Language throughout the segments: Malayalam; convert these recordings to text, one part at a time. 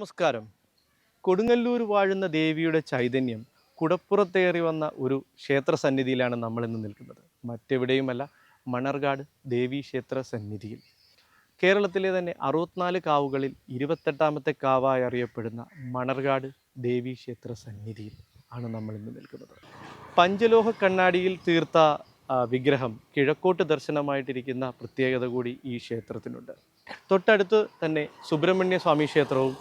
നമസ്കാരം. കൊടുങ്ങല്ലൂർ വാഴുന്ന ദേവിയുടെ ചൈതന്യം കുടപ്പുറത്തേറി വന്ന ഒരു ക്ഷേത്ര സന്നിധിയിലാണ് നമ്മളിന്ന് നിൽക്കുന്നത്. മറ്റെവിടെയുമല്ല, മണർകാട് ദേവീ ക്ഷേത്ര സന്നിധിയിൽ. കേരളത്തിലെ തന്നെ 64 കാവുകളിൽ 28ാമത്തെ കാവായി അറിയപ്പെടുന്ന മണർകാട് ദേവീ ക്ഷേത്ര സന്നിധിയിൽ ആണ് നമ്മളിന്ന് നിൽക്കുന്നത്. പഞ്ചലോഹ കണ്ണാടിയിൽ തീർത്ത വിഗ്രഹം കിഴക്കോട്ട് ദർശനമായിട്ടിരിക്കുന്ന പ്രത്യേകത കൂടി ഈ ക്ഷേത്രത്തിനുണ്ട്. തൊട്ടടുത്ത് തന്നെ സുബ്രഹ്മണ്യ സ്വാമി ക്ഷേത്രവും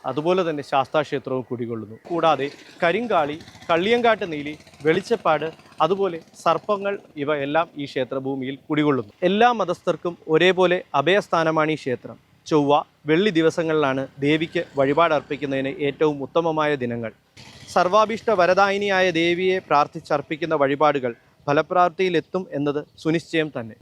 അതുപോലെ തന്നെ ശാസ്താക്ഷേത്രവും കുടികൊള്ളുന്നു. കൂടാതെ കരിങ്കാളി, കള്ളിയങ്കാട്ട് നീലി, വെളിച്ചപ്പാട്, അതുപോലെ സർപ്പങ്ങൾ ഇവ എല്ലാം ഈ ക്ഷേത്രഭൂമിയിൽ കുടികൊള്ളുന്നു. എല്ലാ മതസ്ഥർക്കും ഒരേപോലെ അഭയസ്ഥാനമാണ് ഈ ക്ഷേത്രം. ചൊവ്വ, വെള്ളി ദിവസങ്ങളിലാണ് ദേവിക്ക് വഴിപാട് അർപ്പിക്കുന്നതിന് ഏറ്റവും ഉത്തമമായ ദിനങ്ങൾ. സർവാഭീഷ്ട വരദായിനിയായ ദേവിയെ പ്രാർത്ഥിച്ചർപ്പിക്കുന്ന വഴിപാടുകൾ ഫലപ്രാപ്തിയിലെത്തും എന്നത് സുനിശ്ചയം തന്നെ.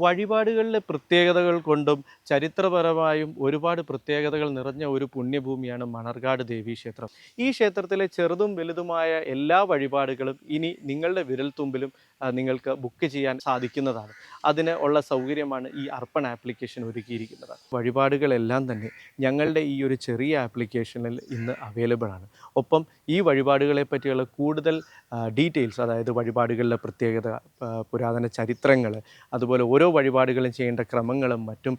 വഴിപാടുകളിലെ പ്രത്യേകതകൾ കൊണ്ടും ചരിത്രപരമായും ഒരുപാട് പ്രത്യേകതകൾ നിറഞ്ഞ ഒരു പുണ്യഭൂമിയാണ് മണർകാട് ദേവീക്ഷേത്രം. ഈ ക്ഷേത്രത്തിലെ ചെറുതും വലുതുമായ എല്ലാ വഴിപാടുകളും ഇനി നിങ്ങളുടെ വിരൽത്തുമ്പിലും നിങ്ങൾക്ക് ബുക്ക് ചെയ്യാൻ സാധിക്കുന്നതാണ്. അതിന് ഉള്ള സൗകര്യമാണ് ഈ അർപ്പൺ ആപ്ലിക്കേഷൻ ഒരുക്കിയിരിക്കുന്നത്. വഴിപാടുകളെല്ലാം തന്നെ ഞങ്ങളുടെ ഈ ഒരു ചെറിയ ആപ്ലിക്കേഷനിൽ ഇന്ന് അവൈലബിൾ ആണ്. ഒപ്പം ഈ വഴിപാടുകളെ പറ്റിയുള്ള കൂടുതൽ ഡീറ്റെയിൽസ്, അതായത് വഴിപാടുകളിലെ പ്രത്യേകത, പുരാതന ചരിത്രങ്ങൾ, അതുപോലെ ഓരോ വഴിപാടുകളും ചെയ്യേണ്ട ക്രമങ്ങളും മറ്റും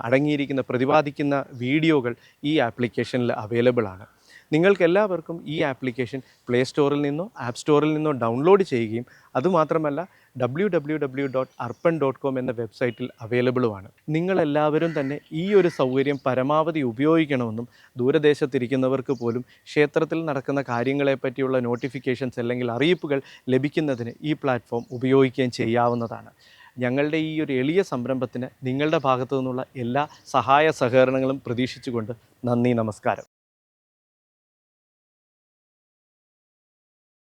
അടങ്ങിയിരിക്കുന്ന പ്രതിപാദിക്കുന്ന വീഡിയോകൾ ഈ ആപ്ലിക്കേഷനിൽ അവൈലബിൾ ആണ്. നിങ്ങൾക്കെല്ലാവർക്കും ഈ ആപ്ലിക്കേഷൻ പ്ലേ സ്റ്റോറിൽ നിന്നോ ആപ്പ് സ്റ്റോറിൽ നിന്നോ ഡൗൺലോഡ് ചെയ്യുകയും അതുമാത്രമല്ല www.arpan.com എന്ന വെബ്സൈറ്റിൽ അവൈലബിളുമാണ്. നിങ്ങളെല്ലാവരും തന്നെ ഈ ഒരു സൗകര്യം പരമാവധി ഉപയോഗിക്കണമെന്നും ദൂരദേശത്തിരിക്കുന്നവർക്ക് പോലും ക്ഷേത്രത്തിൽ നടക്കുന്ന കാര്യങ്ങളെപ്പറ്റിയുള്ള നോട്ടിഫിക്കേഷൻസ് അല്ലെങ്കിൽ അറിയിപ്പുകൾ ലഭിക്കുന്നതിന് ഈ പ്ലാറ്റ്ഫോം ഉപയോഗിക്കുകയും ചെയ്യാവുന്നതാണ്. ഞങ്ങളുടെ ഈ ഒരു എളിയ സംരംഭത്തിന് നിങ്ങളുടെ ഭാഗത്തു നിന്നുള്ള എല്ലാ സഹായ സഹകരണങ്ങളും പ്രതീക്ഷിച്ചുകൊണ്ട് നന്ദി, നമസ്കാരം.